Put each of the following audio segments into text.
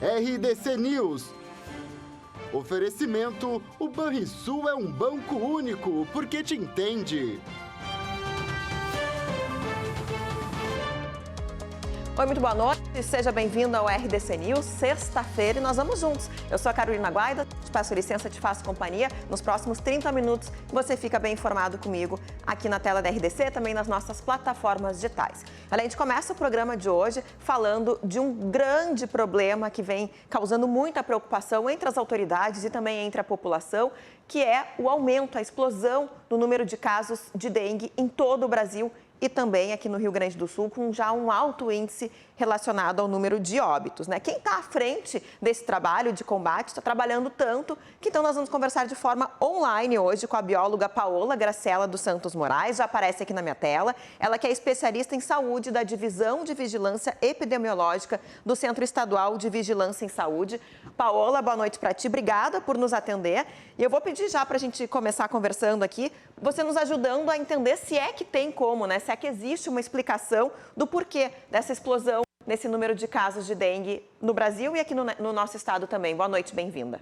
RDC News. Oferecimento: o Banrisul é um banco único, porque te entende. Oi, muito boa noite, seja bem-vindo ao RDC News, sexta-feira, e nós vamos juntos. Eu sou a Carolina Guaida, te peço licença, te faço companhia. Nos próximos 30 minutos, você fica bem informado comigo aqui na tela da RDC, também nas nossas plataformas digitais. A gente começa o programa de hoje falando de um grande problema que vem causando muita preocupação entre as autoridades e também entre a população, que é o aumento, a explosão do número de casos de dengue em todo o Brasil e também aqui no Rio Grande do Sul, com já um alto índice relacionado ao número de óbitos, né? Quem está à frente desse trabalho de combate está trabalhando tanto que então nós vamos conversar de forma online hoje com a bióloga Paola Gracela dos Santos Moraes, já aparece aqui na minha tela. Ela que é especialista em saúde da Divisão de Vigilância Epidemiológica do Centro Estadual de Vigilância em Saúde. Paola, boa noite para ti, obrigada por nos atender. E eu vou pedir já para a gente começar conversando aqui, você nos ajudando a entender se é que tem como, né? Se é que existe uma explicação do porquê dessa explosão nesse número de casos de dengue no Brasil e aqui no nosso estado também. Boa noite, bem-vinda.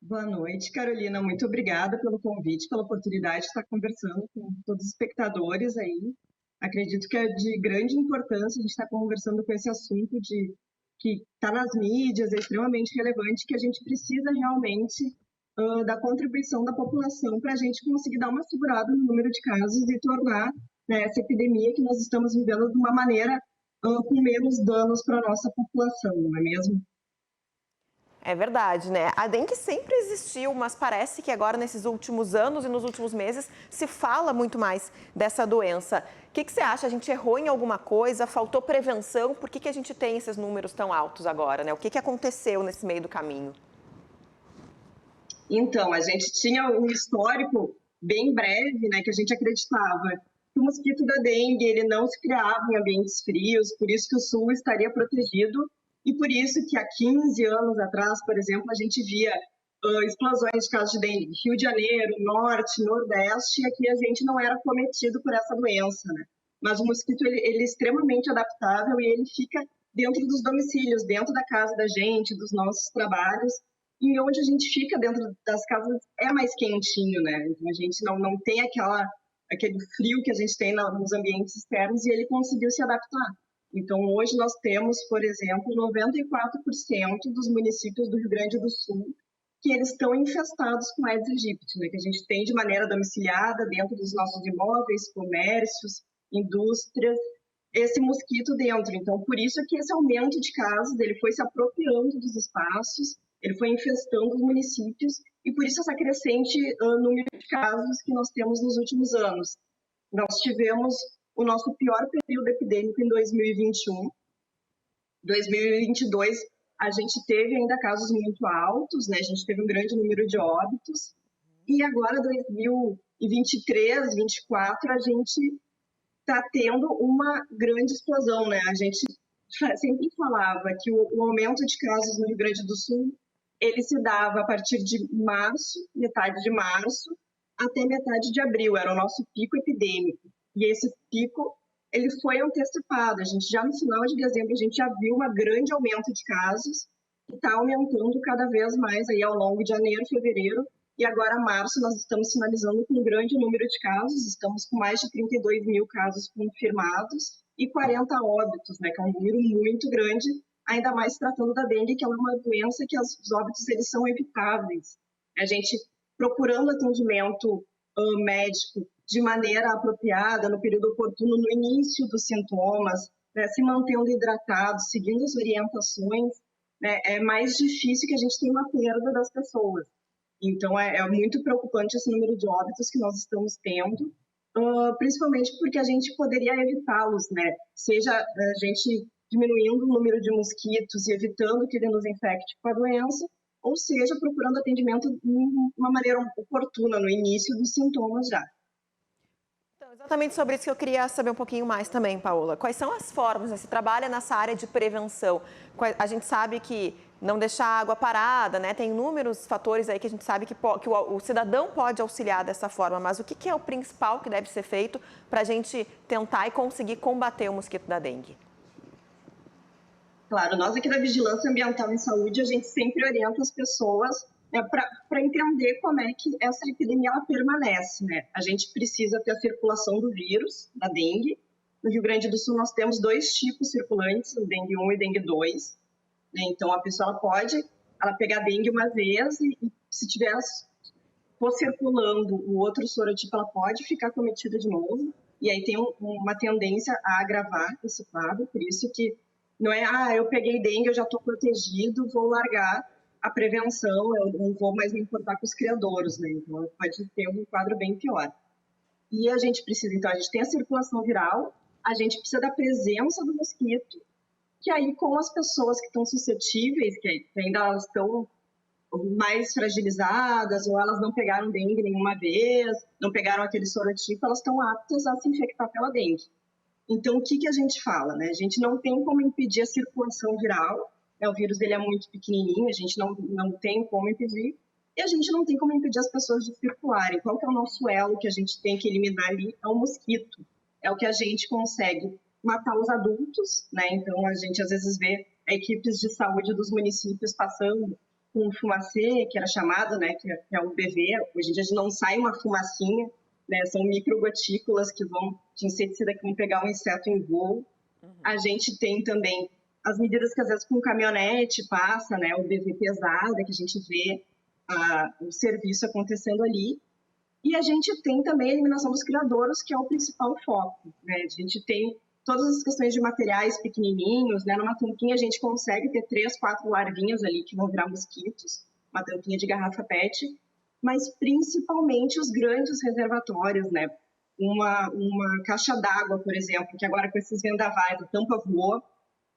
Boa noite, Carolina. Muito obrigada pelo convite, pela oportunidade de estar conversando com todos os espectadores aí. Acredito que é de grande importância a gente estar conversando com esse assunto que está nas mídias, é extremamente relevante, que a gente precisa realmente da contribuição da população para a gente conseguir dar uma segurada no número de casos e tornar, né, essa epidemia que nós estamos vivendo de uma maneira com menos danos para a nossa população, não é mesmo? É verdade, né? A dengue sempre existiu, mas parece que agora, nesses últimos anos e nos últimos meses, se fala muito mais dessa doença. O que você acha? A gente errou em alguma coisa? Faltou prevenção? Por que a gente tem esses números tão altos agora, né? O que aconteceu nesse meio do caminho? Então, a gente tinha um histórico bem breve, né, que a gente acreditava que o mosquito da dengue ele não se criava em ambientes frios, por isso que o sul estaria protegido e por isso que há 15 anos atrás, por exemplo, a gente via explosões de casos de dengue no Rio de Janeiro, Norte, Nordeste, e aqui a gente não era cometido por essa doença, né? Mas o mosquito ele é extremamente adaptável e ele fica dentro dos domicílios, dentro da casa da gente, dos nossos trabalhos, e onde a gente fica dentro das casas é mais quentinho, né? Então a gente não tem aquele frio que a gente tem nos ambientes externos e ele conseguiu se adaptar. Então hoje nós temos, por exemplo, 94% dos municípios do Rio Grande do Sul que eles estão infestados com Aedes aegypti, né? Que a gente tem de maneira domiciliada dentro dos nossos imóveis, comércios, indústrias, esse mosquito dentro. Então por isso que esse aumento de casos, ele foi se apropriando dos espaços, ele foi infestando os municípios e por isso essa crescente número de casos que nós temos nos últimos anos. Nós tivemos o nosso pior período epidêmico em 2021. 2022 a gente teve ainda casos muito altos, né? A gente teve um grande número de óbitos. E agora 2023, 2024 a gente está tendo uma grande explosão, né? A gente sempre falava que o aumento de casos no Rio Grande do Sul ele se dava a partir de março, metade de março, até metade de abril, era o nosso pico epidêmico. E esse pico, ele foi antecipado. A gente já no final de dezembro, a gente já viu um grande aumento de casos, que está aumentando cada vez mais aí ao longo de janeiro, fevereiro, e agora março nós estamos finalizando com um grande número de casos, estamos com mais de 32 mil casos confirmados e 40 óbitos, né, que é um número muito grande, ainda mais tratando da dengue, que é uma doença que os óbitos eles são evitáveis. A gente procurando atendimento médico de maneira apropriada, no período oportuno, no início dos sintomas, né, se mantendo hidratado, seguindo as orientações, né, é mais difícil que a gente tenha uma perda das pessoas. Então, é muito preocupante esse número de óbitos que nós estamos tendo, principalmente porque a gente poderia evitá-los, né? Seja a gente diminuindo o número de mosquitos e evitando que ele nos infecte com a doença, ou seja, procurando atendimento de uma maneira oportuna, no início dos sintomas já. Então, exatamente sobre isso que eu queria saber um pouquinho mais também, Paola. Quais são as formas, né? Você trabalha nessa área de prevenção. A gente sabe que não deixar a água parada, né? Tem inúmeros fatores aí que a gente sabe que o cidadão pode auxiliar dessa forma, mas o que é o principal que deve ser feito para a gente tentar e conseguir combater o mosquito da dengue? Claro, nós aqui da Vigilância Ambiental em Saúde, a gente sempre orienta as pessoas para entender como é que essa epidemia ela permanece, né? A gente precisa ter a circulação do vírus, da dengue. No Rio Grande do Sul, nós temos 2 tipos circulantes, o dengue 1 e dengue 2. Né? Então, a pessoa pode pegar dengue uma vez e se for circulando o outro sorotipo, ela pode ficar cometida de novo. E aí tem uma tendência a agravar esse quadro, por isso que não é, eu peguei dengue, eu já estou protegido, vou largar a prevenção, eu não vou mais me importar com os criadouros, né? Então, pode ter um quadro bem pior. E a gente precisa, então, a gente tem a circulação viral, a gente precisa da presença do mosquito, que aí com as pessoas que estão suscetíveis, que ainda elas estão mais fragilizadas, ou elas não pegaram dengue nenhuma vez, não pegaram aquele sorotipo, elas estão aptas a se infectar pela dengue. Então, o que a gente fala? Né? A gente não tem como impedir a circulação viral, né? O vírus ele é muito pequenininho, a gente não tem como impedir, e a gente não tem como impedir as pessoas de circularem. Qual que é o nosso elo que a gente tem que eliminar ali? É o mosquito. É o que a gente consegue matar os adultos, né? Então, a gente às vezes vê equipes de saúde dos municípios passando com fumacê, que era chamado, né? Que é o UBV. Hoje em dia não sai uma fumacinha, né? São microgotículas de inseticida que vão pegar um inseto em voo. A gente tem também as medidas que às vezes com caminhonete passa, né? O UBV pesada, que a gente vê o serviço acontecendo ali. E a gente tem também a eliminação dos criadouros, que é o principal foco, né? A gente tem todas as questões de materiais pequenininhos, né? Numa tampinha a gente consegue ter 3, 4 larvinhas ali que vão virar mosquitos, uma tampinha de garrafa PET, mas principalmente os grandes reservatórios, né? Uma caixa d'água, por exemplo, que agora com esses vendavais, a tampa voou,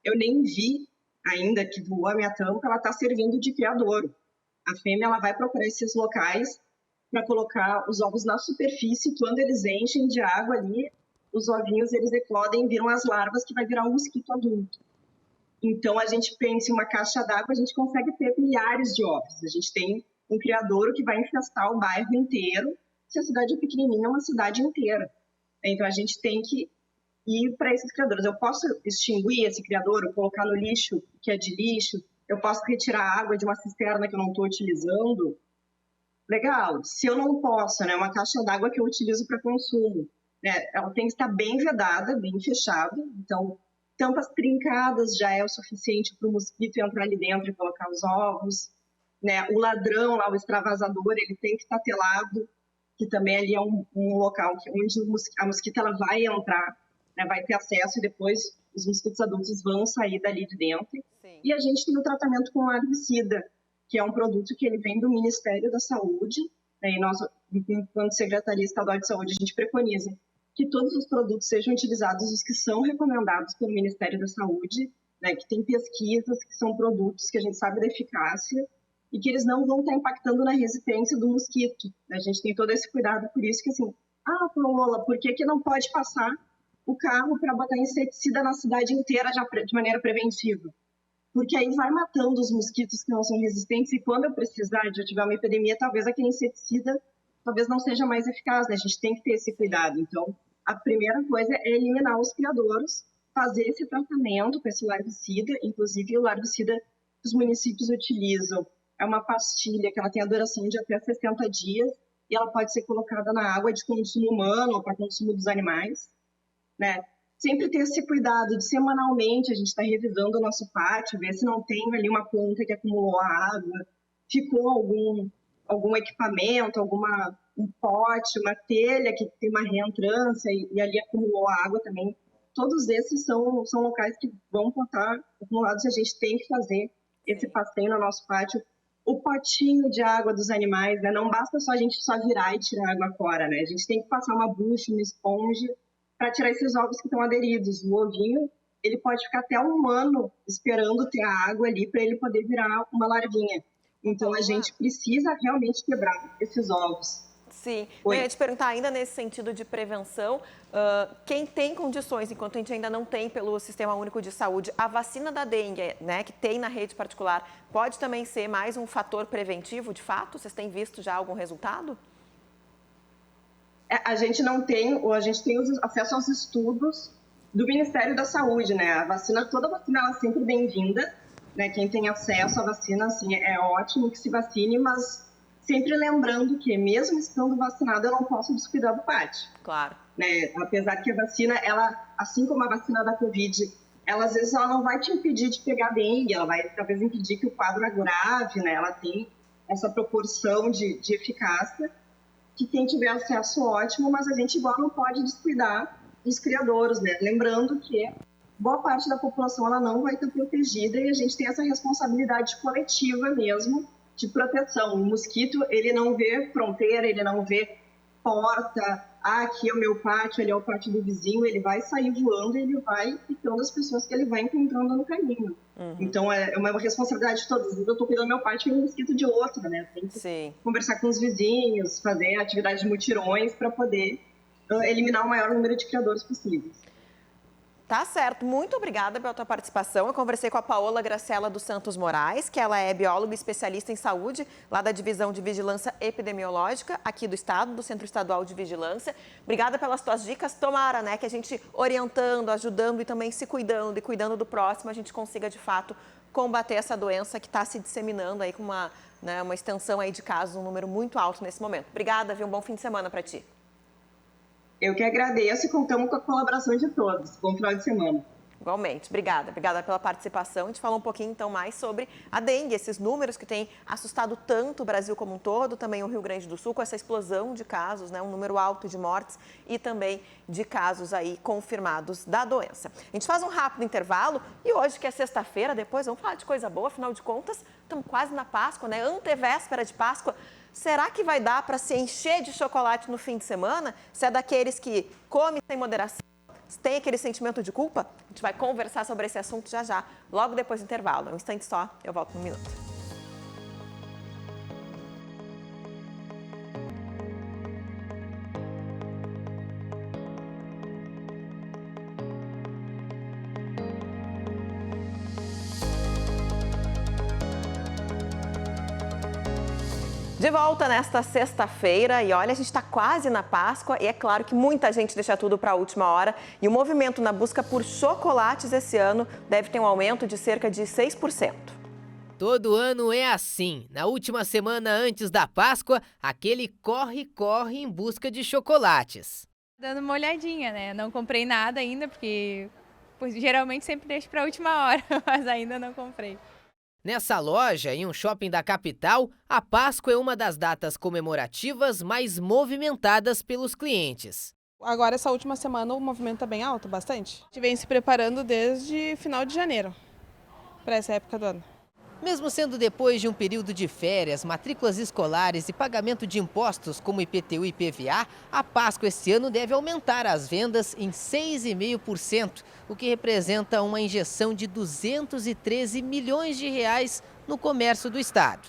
eu nem vi ainda que voou a minha tampa, ela está servindo de criadouro. A fêmea ela vai procurar esses locais para colocar os ovos na superfície, quando eles enchem de água ali, os ovinhos eles eclodem e viram as larvas que vai virar um mosquito adulto. Então, a gente pensa em uma caixa d'água, a gente consegue ter milhares de ovos. A gente tem um criadouro que vai infestar o bairro inteiro. Se a cidade é pequenininha, é uma cidade inteira. Então, a gente tem que ir para esses criadouros. Eu posso extinguir esse criadouro, colocar no lixo, que é de lixo. Eu posso retirar a água de uma cisterna que eu não estou utilizando. Legal. Se eu não posso, né, uma caixa d'água que eu utilizo para consumo, né, ela tem que estar bem vedada, bem fechada. Então, tampas trincadas já é o suficiente para o mosquito entrar ali dentro e colocar os ovos. Né? O ladrão, lá, o extravasador, ele tem que estar telado, que também ali é um local onde a mosquita ela vai entrar, né, vai ter acesso e depois os mosquitos adultos vão sair dali de dentro. Sim. E a gente tem o tratamento com larvicida, que é um produto que ele vem do Ministério da Saúde, né, e nós, enquanto Secretaria Estadual de Saúde, a gente preconiza que todos os produtos sejam utilizados os que são recomendados pelo Ministério da Saúde, né, que tem pesquisas, que são produtos que a gente sabe da eficácia e que eles não vão estar impactando na resistência do mosquito. A gente tem todo esse cuidado, por isso que assim, Paola, por que não pode passar o carro para botar inseticida na cidade inteira já de maneira preventiva? Porque aí vai matando os mosquitos que não são resistentes e quando eu precisar de tiver uma epidemia, talvez aquele inseticida talvez não seja mais eficaz, né? A gente tem que ter esse cuidado. Então, a primeira coisa é eliminar os criadouros, fazer esse tratamento com esse larvicida, inclusive o larvicida que os municípios utilizam é uma pastilha que ela tem a duração de até 60 dias e ela pode ser colocada na água de consumo humano ou para consumo dos animais, né? Sempre ter esse cuidado de semanalmente a gente está revisando o nosso pátio, ver se não tem ali uma planta que acumulou a água, ficou algum equipamento, um pote, uma telha que tem uma reentrância e ali acumulou a água também. Todos esses são locais que vão estar acumulados e a gente tem que fazer esse passeio no nosso pátio. O potinho de água dos animais, né? Não basta só a gente só virar e tirar a água fora, né? A gente tem que passar uma bucha, uma esponja para tirar esses ovos que estão aderidos. O ovinho, ele pode ficar até 1 ano esperando ter a água ali para ele poder virar uma larvinha. Então, a gente precisa realmente quebrar esses ovos. Sim. Eu ia te perguntar ainda nesse sentido de prevenção, quem tem condições, enquanto a gente ainda não tem pelo Sistema Único de Saúde, a vacina da dengue, né, que tem na rede particular, pode também ser mais um fator preventivo, de fato? Vocês têm visto já algum resultado? A gente não tem, ou a gente tem acesso aos estudos do Ministério da Saúde, né? Toda vacina ela é sempre bem-vinda, né? Quem tem acesso à vacina, assim, é ótimo que se vacine, mas sempre lembrando que, mesmo estando vacinada, eu não posso descuidar do pátio. Claro. Né? Apesar que a vacina, ela, assim como a vacina da Covid, ela às vezes ela não vai te impedir de pegar dengue, ela vai talvez impedir que o quadro é grave, né? Ela tem essa proporção de eficácia, que quem tiver acesso, ótimo, mas a gente igual não pode descuidar dos criadores, né? Lembrando que boa parte da população ela não vai estar protegida e a gente tem essa responsabilidade coletiva mesmo de proteção. O mosquito, ele não vê fronteira, ele não vê porta, aqui é o meu pátio, ali é o pátio do vizinho, ele vai sair voando e ele vai picando as pessoas que ele vai encontrando no caminho. Então, é uma responsabilidade de todos. Eu estou cuidando do meu pátio e um mosquito de outro, né? Tem que conversar com os vizinhos, fazer atividades de mutirões para poder eliminar o maior número de criadores possíveis. Tá certo. Muito obrigada pela tua participação. Eu conversei com a Paola Graciela dos Santos Moraes, que ela é bióloga e especialista em saúde, lá da Divisão de Vigilância Epidemiológica, aqui do Estado, do Centro Estadual de Vigilância. Obrigada pelas tuas dicas. Tomara, né, que a gente orientando, ajudando e também se cuidando e cuidando do próximo, a gente consiga, de fato, combater essa doença que está se disseminando aí com uma extensão aí de casos, um número muito alto nesse momento. Obrigada, viu? Um bom fim de semana para ti. Eu que agradeço e contamos com a colaboração de todos. Bom final de semana. Igualmente. Obrigada. Obrigada pela participação. A gente falou um pouquinho, então, mais sobre a dengue, esses números que têm assustado tanto o Brasil como um todo, também o Rio Grande do Sul, com essa explosão de casos, né, um número alto de mortes e também de casos aí confirmados da doença. A gente faz um rápido intervalo e hoje, que é sexta-feira, depois vamos falar de coisa boa, afinal de contas, estamos quase na Páscoa, né? Antevéspera de Páscoa. Será que vai dar para se encher de chocolate no fim de semana? Se é daqueles que come sem moderação, tem aquele sentimento de culpa? A gente vai conversar sobre esse assunto já, logo depois do intervalo. Um instante só, eu volto num minuto. De volta nesta sexta-feira e olha, a gente está quase na Páscoa e é claro que muita gente deixa tudo para a última hora e o movimento na busca por chocolates esse ano deve ter um aumento de cerca de 6%. Todo ano é assim. Na última semana antes da Páscoa, aquele corre-corre em busca de chocolates. Dando uma olhadinha, né? Não comprei nada ainda porque geralmente sempre deixo para a última hora, mas ainda não comprei. Nessa loja, em um shopping da capital, a Páscoa é uma das datas comemorativas mais movimentadas pelos clientes. Agora, essa última semana, o movimento está bem alto, bastante. A gente vem se preparando desde final de janeiro, para essa época do ano. Mesmo sendo depois de um período de férias, matrículas escolares e pagamento de impostos como IPTU e IPVA, a Páscoa esse ano deve aumentar as vendas em 6,5%, o que representa uma injeção de 213 milhões de reais no comércio do estado.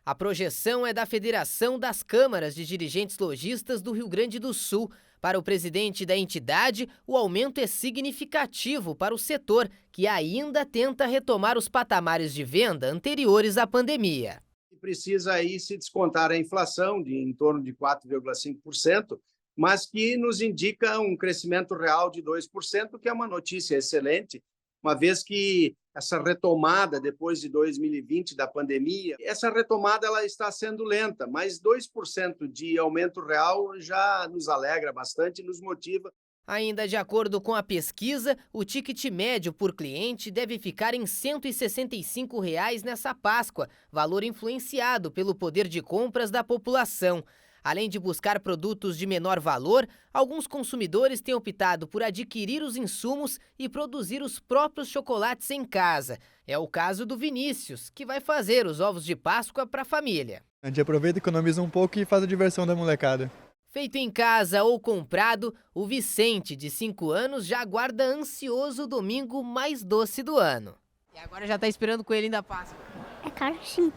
A projeção é da Federação das Câmaras de Dirigentes Lojistas do Rio Grande do Sul. Para o presidente da entidade, o aumento é significativo para o setor, que ainda tenta retomar os patamares de venda anteriores à pandemia. Precisa aí se descontar a inflação de em torno de 4,5%, mas que nos indica um crescimento real de 2%, que é uma notícia excelente, uma vez que essa retomada depois de 2020 da pandemia, essa retomada ela está sendo lenta, mas 2% de aumento real já nos alegra bastante e nos motiva. Ainda de acordo com a pesquisa, o ticket médio por cliente deve ficar em R$ 165 nessa Páscoa, valor influenciado pelo poder de compras da população. Além de buscar produtos de menor valor, alguns consumidores têm optado por adquirir os insumos e produzir os próprios chocolates em casa. É o caso do Vinícius, que vai fazer os ovos de Páscoa para a família. A gente aproveita, economiza um pouco e faz a diversão da molecada. Feito em casa ou comprado, o Vicente, de 5 anos, já aguarda ansioso o domingo mais doce do ano. E agora já está esperando o coelhinho da Páscoa. É claro que sim.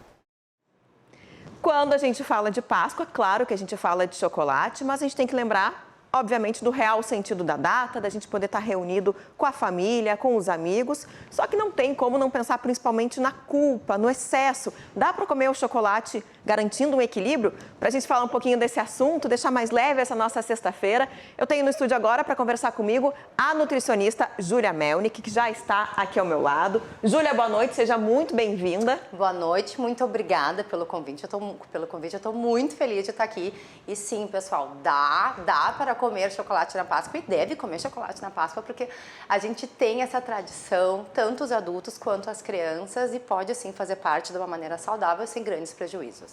Quando a gente fala de Páscoa, claro que a gente fala de chocolate, mas a gente tem que lembrar obviamente, do real sentido da data, da gente poder estar reunido com a família, com os amigos. Só que não tem como não pensar principalmente na culpa, no excesso. Dá para comer o chocolate garantindo um equilíbrio? Para a gente falar um pouquinho desse assunto, deixar mais leve essa nossa sexta-feira, eu tenho no estúdio agora para conversar comigo a nutricionista Júlia Melnick, que já está aqui ao meu lado. Júlia, boa noite, seja muito bem-vinda. Boa noite, muito obrigada pelo convite. Eu estou muito feliz de estar aqui. E sim, pessoal, dá para comer chocolate na Páscoa e deve comer chocolate na Páscoa, porque a gente tem essa tradição, tanto os adultos quanto as crianças, e pode sim fazer parte de uma maneira saudável sem grandes prejuízos.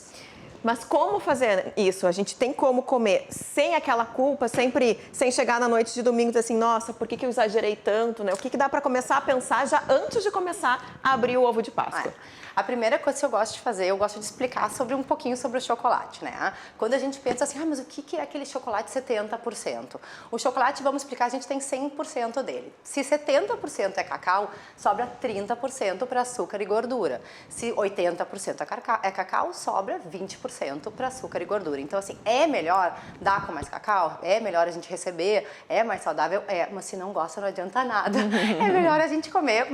Mas como fazer isso? A gente tem como comer sem aquela culpa, sempre sem chegar na noite de domingo e dizer assim, nossa, por que eu exagerei tanto, né? O que dá para começar a pensar já antes de começar a abrir o ovo de Páscoa? A primeira coisa que eu gosto de fazer, eu gosto de explicar um pouquinho sobre o chocolate, né? Quando a gente pensa assim, mas o que é aquele chocolate 70%? O chocolate, vamos explicar, a gente tem 100% dele. Se 70% é cacau, sobra 30% para açúcar e gordura. Se 80% é cacau, sobra 20% para açúcar e gordura. Então, assim, é melhor dar com mais cacau? É melhor a gente receber? É mais saudável? É, mas se não gosta, não adianta nada. É melhor a gente comer,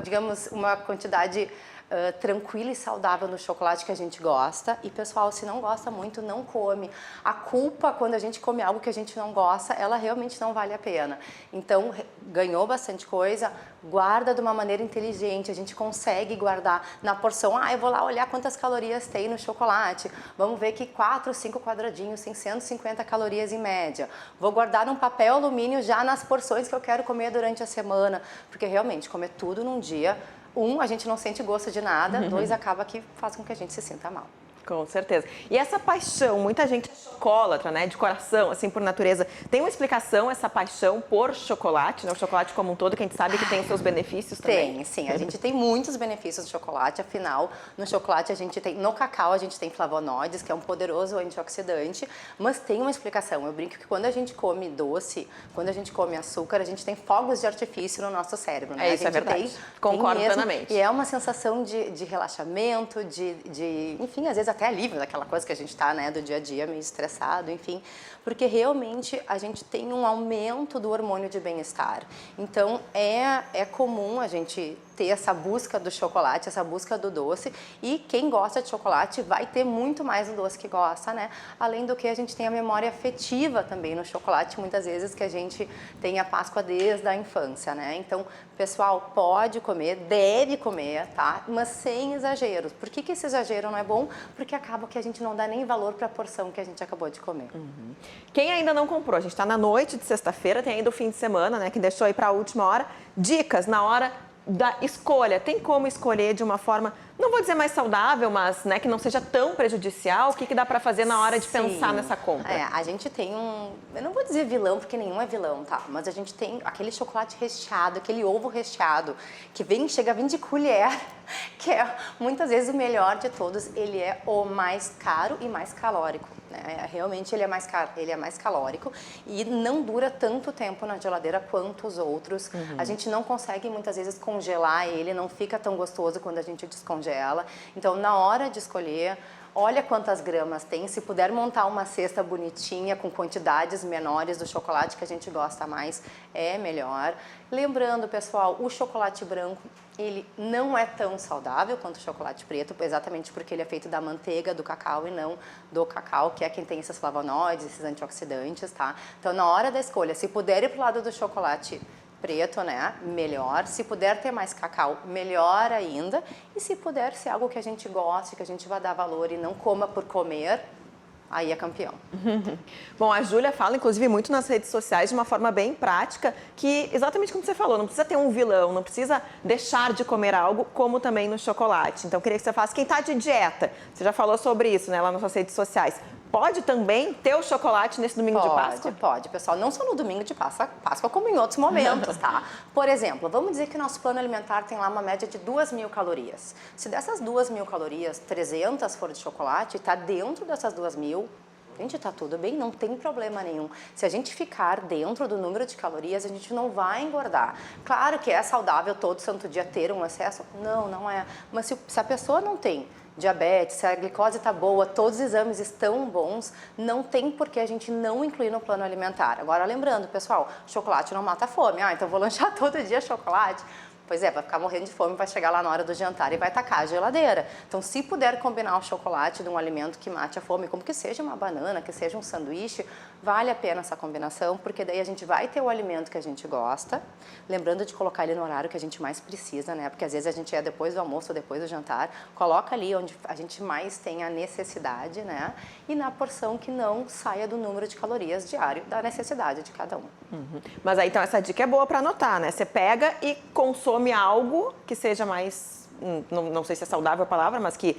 digamos, uma quantidade tranquila e saudável no chocolate que a gente gosta. E, pessoal, se não gosta muito, não come. A culpa, quando a gente come algo que a gente não gosta, ela realmente não vale a pena. Então, ganhou bastante coisa, guarda de uma maneira inteligente. A gente consegue guardar na porção. Eu vou lá olhar quantas calorias tem no chocolate. Vamos ver que 4 ou 5 quadradinhos tem 150 calorias em média. Vou guardar num papel alumínio já nas porções que eu quero comer durante a semana. Porque, realmente, comer tudo num dia, a gente não sente gosto de nada, 2, acaba que faz com que a gente se sinta mal. Com certeza. E essa paixão, muita gente é chocolatra, né, de coração, assim, por natureza. Tem uma explicação essa paixão por chocolate, né, o chocolate como um todo, que a gente sabe que tem seus benefícios também? Tem, sim. A gente tem muitos benefícios do chocolate, afinal, no chocolate no cacau a gente tem flavonoides, que é um poderoso antioxidante, mas tem uma explicação. Eu brinco que quando a gente come doce, quando a gente come açúcar, a gente tem fogos de artifício no nosso cérebro, né? Isso é verdade. Concordo plenamente. E é uma sensação de relaxamento, enfim, às vezes até alívio daquela coisa que a gente está, né, do dia a dia, meio estressado, enfim, porque realmente a gente tem um aumento do hormônio de bem-estar. Então, é comum a gente ter essa busca do chocolate, essa busca do doce, e quem gosta de chocolate vai ter muito mais do doce que gosta, né? Além do que a gente tem a memória afetiva também no chocolate, muitas vezes que a gente tem a Páscoa desde a infância, né? Então, pessoal, pode comer, deve comer, tá? Mas sem exageros. Por que esse exagero não é bom? Porque acaba que a gente não dá nem valor para a porção que a gente acabou de comer. Quem ainda não comprou, a gente está na noite de sexta-feira, tem ainda o fim de semana, né, que deixou aí para a última hora. Dicas na hora da escolha. Tem como escolher de uma forma, não vou dizer mais saudável, mas, né, que não seja tão prejudicial? O que dá para fazer na hora de pensar nessa compra? A gente tem eu não vou dizer vilão, porque nenhum é vilão, tá? Mas a gente tem aquele chocolate recheado, aquele ovo recheado, que chega a vir de colher, que é muitas vezes o melhor de todos. Ele é o mais caro e mais calórico, né? Realmente ele é mais caro, ele é mais calórico e não dura tanto tempo na geladeira quanto os outros. A gente não consegue muitas vezes congelar ele, não fica tão gostoso quando a gente descongela. Então, na hora de escolher, olha quantas gramas tem. Se puder montar uma cesta bonitinha com quantidades menores do chocolate que a gente gosta mais, é melhor. Lembrando, pessoal, o chocolate branco, ele não é tão saudável quanto o chocolate preto, exatamente porque ele é feito da manteiga do cacau e não do cacau, que é quem tem esses flavonoides, esses antioxidantes, tá? Então, na hora da escolha, se puder ir pro lado do chocolate preto, né, melhor. Se puder ter mais cacau, melhor ainda. E se puder ser algo que a gente goste, que a gente vai dar valor e não coma por comer, aí é campeão. Bom, a Júlia fala, inclusive, muito nas redes sociais, de uma forma bem prática, que exatamente como você falou, não precisa ter um vilão, não precisa deixar de comer algo, como também no chocolate. Então, eu queria que você falasse, quem está de dieta, você já falou sobre isso, né, lá nas suas redes sociais, pode também ter o chocolate nesse domingo de Páscoa? Pode, pessoal. Não só no domingo de Páscoa, como em outros momentos, tá? Por exemplo, vamos dizer que o nosso plano alimentar tem lá uma média de 2.000 calorias. Se dessas 2.000 calorias, 300 for de chocolate, tá dentro dessas 2.000, gente, tá tudo bem, não tem problema nenhum. Se a gente ficar dentro do número de calorias, a gente não vai engordar. Claro que é saudável todo santo dia ter um excesso? Não, não é. Mas se a pessoa não tem diabetes, se a glicose está boa, todos os exames estão bons, não tem por que a gente não incluir no plano alimentar. Agora, lembrando, pessoal, chocolate não mata a fome. Então vou lanchar todo dia chocolate. Pois é, vai ficar morrendo de fome, vai chegar lá na hora do jantar e vai tacar a geladeira. Então, se puder combinar o chocolate de um alimento que mate a fome, como que seja uma banana, que seja um sanduíche, vale a pena essa combinação, porque daí a gente vai ter o alimento que a gente gosta, lembrando de colocar ele no horário que a gente mais precisa, né? Porque às vezes a gente é depois do almoço ou depois do jantar, coloca ali onde a gente mais tem a necessidade, né? E na porção que não saia do número de calorias diário da necessidade de cada um. Mas aí, então, essa dica é boa para anotar, né? Você pega e consome algo que seja mais, não sei se é saudável a palavra, mas que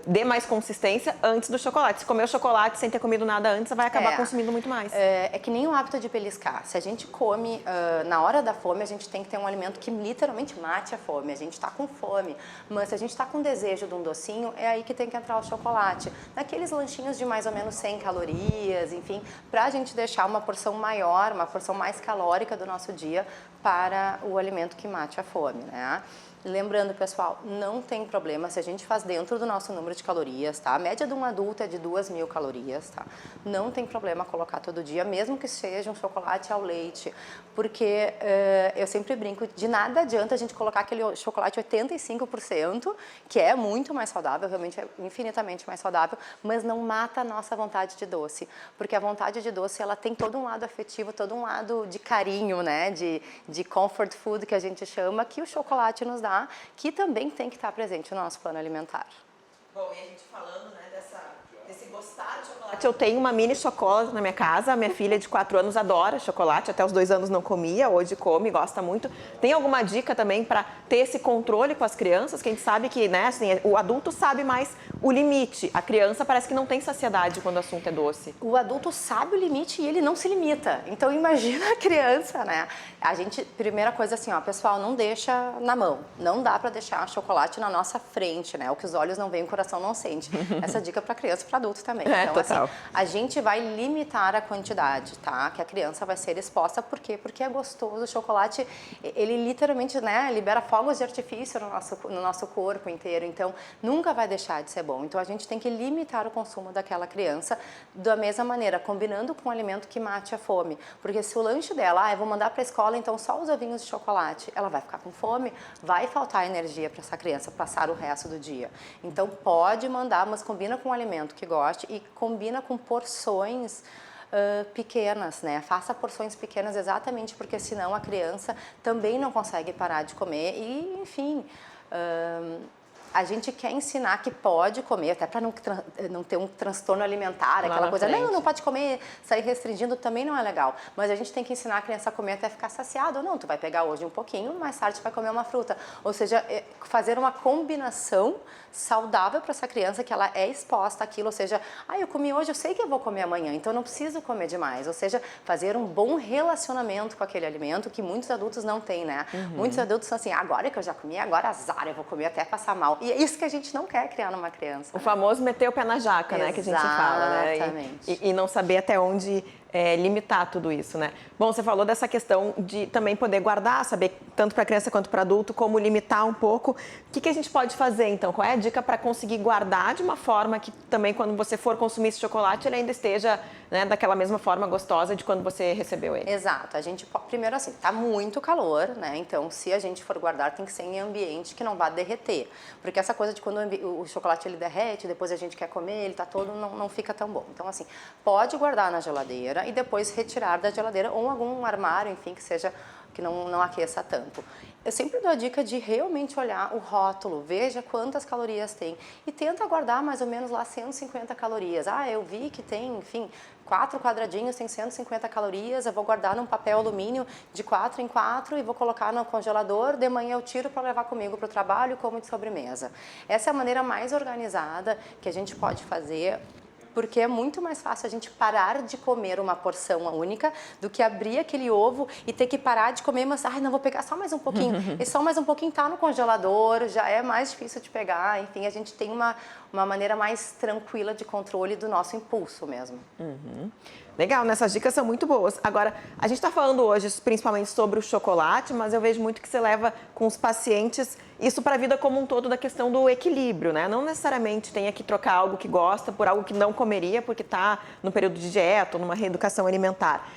dê mais consistência antes do chocolate. Se comer o chocolate sem ter comido nada antes, você vai acabar consumindo muito mais. É que nem o hábito de beliscar. Se a gente come na hora da fome, a gente tem que ter um alimento que literalmente mate a fome. A gente está com fome, mas se a gente está com desejo de um docinho, é aí que tem que entrar o chocolate. Naqueles lanchinhos de mais ou menos 100 calorias, enfim, para a gente deixar uma porção maior, uma porção mais calórica do nosso dia para o alimento que mate a fome, né? Lembrando, pessoal, não tem problema se a gente faz dentro do nosso número de calorias, tá? A média de um adulto é de 2.000 calorias, tá? Não tem problema colocar todo dia, mesmo que seja um chocolate ao leite, porque eu sempre brinco, de nada adianta a gente colocar aquele chocolate 85%, que é muito mais saudável, realmente é infinitamente mais saudável, mas não mata a nossa vontade de doce, porque a vontade de doce, ela tem todo um lado afetivo, todo um lado de carinho, né? De comfort food, que a gente chama, que o chocolate nos dá, que também tem que estar presente no nosso plano alimentar. Bom, e a gente falando, né, desse gostar de chocolate. Eu tenho uma mini chocolate na minha casa, a minha filha de 4 anos adora chocolate, até os 2 anos não comia, hoje come, gosta muito. Tem alguma dica também para ter esse controle com as crianças? Que a gente sabe que, né, assim, o adulto sabe mais o limite, a criança parece que não tem saciedade quando o assunto é doce. O adulto sabe o limite e ele não se limita, então imagina a criança, né? A gente, primeira coisa assim, ó, pessoal, não deixa na mão, não dá para deixar chocolate na nossa frente, né? O que os olhos não veem, o coração não sente. Essa dica para criança e para adulto também. Então, total. assim, a gente vai limitar a quantidade, tá? Que a criança vai ser exposta, por quê? Porque é gostoso, o chocolate, ele literalmente, né, libera fogos de artifício no nosso corpo inteiro, então nunca vai deixar de ser bom. Então a gente tem que limitar o consumo daquela criança da mesma maneira, combinando com um alimento que mate a fome. Porque se o lanche dela, eu vou mandar para a escola, então só os ovinhos de chocolate, ela vai ficar com fome, vai faltar energia para essa criança passar o resto do dia. Então pode mandar, mas combina com um alimento que goste e combina com porções pequenas, né? Faça porções pequenas exatamente porque senão a criança também não consegue parar de comer e, enfim, a gente quer ensinar que pode comer, até para não ter um transtorno alimentar, aquela coisa, não pode comer, sair restringindo também não é legal. Mas a gente tem que ensinar a criança a comer até ficar saciada. Ou não, tu vai pegar hoje um pouquinho, mais tarde tu vai comer uma fruta. Ou seja, fazer uma combinação saudável para essa criança, que ela é exposta àquilo. Ou seja, eu comi hoje, eu sei que eu vou comer amanhã, então eu não preciso comer demais. Ou seja, fazer um bom relacionamento com aquele alimento que muitos adultos não têm, né? Muitos adultos são assim, agora que eu já comi, agora azar, eu vou comer até passar mal. E é isso que a gente não quer criar numa criança. O famoso meter o pé na jaca, né, que a gente fala, né? Exatamente. E não saber até onde limitar tudo isso, né? Bom, você falou dessa questão de também poder guardar, saber tanto para criança quanto para adulto como limitar um pouco. O que a gente pode fazer, então? Qual é a dica para conseguir guardar de uma forma que também, quando você for consumir esse chocolate, ele ainda esteja, né, daquela mesma forma gostosa de quando você recebeu ele? Exato. A gente, primeiro assim, tá muito calor, né? Então, se a gente for guardar, tem que ser em ambiente que não vá derreter. Porque essa coisa de quando o chocolate ele derrete, depois a gente quer comer, ele tá todo, não fica tão bom. Então, assim, pode guardar na geladeira e depois retirar da geladeira ou algum armário, enfim, que seja que não aqueça tanto. Eu sempre dou a dica de realmente olhar o rótulo, veja quantas calorias tem e tenta guardar mais ou menos lá 150 calorias. Eu vi que tem, enfim, 4 quadradinhos tem 150 calorias, eu vou guardar num papel alumínio de 4 em 4 e vou colocar no congelador, de manhã eu tiro para levar comigo para o trabalho e como de sobremesa. Essa é a maneira mais organizada que a gente pode fazer porque é muito mais fácil a gente parar de comer uma porção única do que abrir aquele ovo e ter que parar de comer, mas não vou pegar só mais um pouquinho. E só mais um pouquinho tá no congelador, já é mais difícil de pegar. Enfim, a gente tem uma maneira mais tranquila de controle do nosso impulso mesmo. Legal, né? Essas dicas são muito boas. Agora, a gente está falando hoje principalmente sobre o chocolate, mas eu vejo muito que você leva com os pacientes isso para a vida como um todo, da questão do equilíbrio, né? Não necessariamente tenha que trocar algo que gosta por algo que não comeria porque está no período de dieta ou numa reeducação alimentar.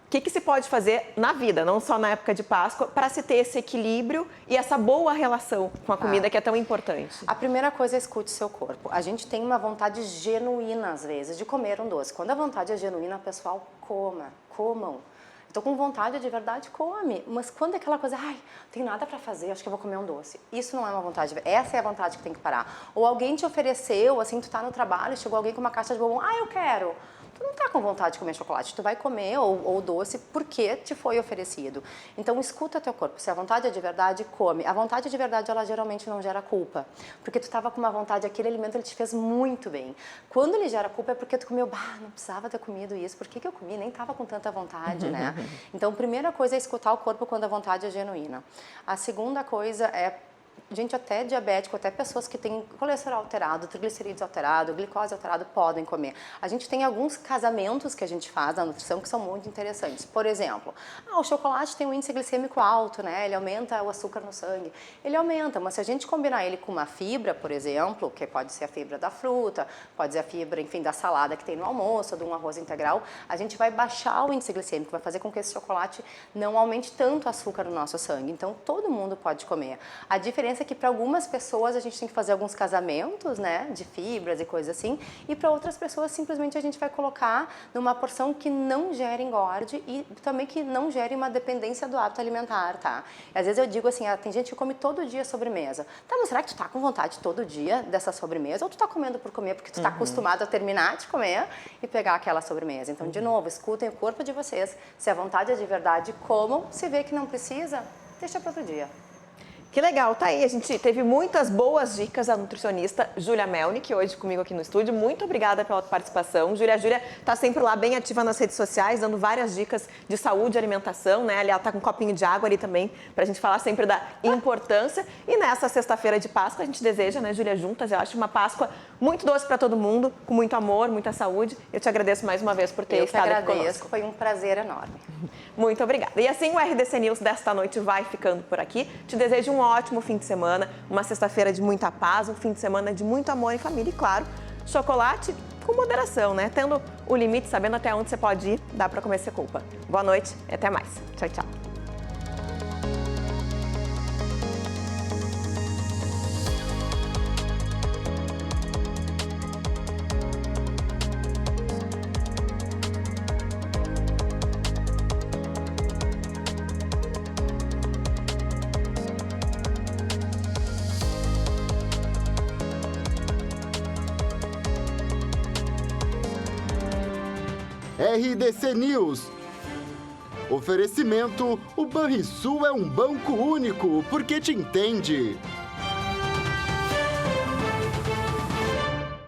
O que se pode fazer na vida, não só na época de Páscoa, para se ter esse equilíbrio e essa boa relação com a comida que é tão importante? A primeira coisa é escute seu corpo. A gente tem uma vontade genuína, às vezes, de comer um doce. Quando a vontade é genuína, pessoal, comam. Estou com vontade de verdade, come. Mas quando é aquela coisa, não tenho nada para fazer, acho que eu vou comer um doce. Isso não é uma vontade. Essa é a vontade que tem que parar. Ou alguém te ofereceu, assim, tu tá no trabalho, chegou alguém com uma caixa de bombom, eu quero. Tu não tá com vontade de comer chocolate, tu vai comer ou doce porque te foi oferecido. Então, escuta teu corpo. Se a vontade é de verdade, come. A vontade de verdade, ela geralmente não gera culpa. Porque tu tava com uma vontade, aquele alimento, ele te fez muito bem. Quando ele gera culpa é porque tu comeu, não precisava ter comido isso. Por que eu comi? Nem tava com tanta vontade, né? Então, a primeira coisa é escutar o corpo quando a vontade é genuína. A segunda coisa é gente até diabético, até pessoas que têm colesterol alterado, triglicerídeos alterado, glicose alterado, podem comer. A gente tem alguns casamentos que a gente faz na nutrição que são muito interessantes. Por exemplo, o chocolate tem um índice glicêmico alto, né? Ele aumenta o açúcar no sangue. Ele aumenta, mas se a gente combinar ele com uma fibra, por exemplo, que pode ser a fibra da fruta, pode ser a fibra, enfim, da salada que tem no almoço, de um arroz integral, a gente vai baixar o índice glicêmico, vai fazer com que esse chocolate não aumente tanto o açúcar no nosso sangue. Então, todo mundo pode comer. A diferença é que para algumas pessoas a gente tem que fazer alguns casamentos, né, de fibras e coisas assim, e para outras pessoas simplesmente a gente vai colocar numa porção que não gere engorde e também que não gere uma dependência do hábito alimentar, tá? E às vezes eu digo assim, tem gente que come todo dia sobremesa. Tá, mas será que tu tá com vontade todo dia dessa sobremesa ou tu tá comendo por comer porque tu tá acostumado a terminar de comer e pegar aquela sobremesa? Então, de novo, escutem o corpo de vocês. Se a vontade é de verdade, comam. Se vê que não precisa, deixa para outro dia. Que legal, tá aí. A gente teve muitas boas dicas da nutricionista Júlia Melnick, hoje comigo aqui no estúdio. Muito obrigada pela participação. Júlia está sempre lá bem ativa nas redes sociais, dando várias dicas de saúde e alimentação, né? Ela tá com um copinho de água ali também, pra gente falar sempre da importância. E nessa sexta-feira de Páscoa, a gente deseja, né, Júlia, juntas, eu acho uma Páscoa muito doce para todo mundo, com muito amor, muita saúde. Eu te agradeço mais uma vez por ter estado aqui conosco. Foi um prazer enorme. Muito obrigada. E assim o RDC News desta noite vai ficando por aqui. Te desejo um ótimo fim de semana, uma sexta-feira de muita paz, um fim de semana de muito amor em família e, claro, chocolate com moderação, né? Tendo o limite, sabendo até onde você pode ir, dá para comer sem culpa. Boa noite e até mais. Tchau, tchau. RDC News. Oferecimento: o Banrisul é um banco único porque te entende.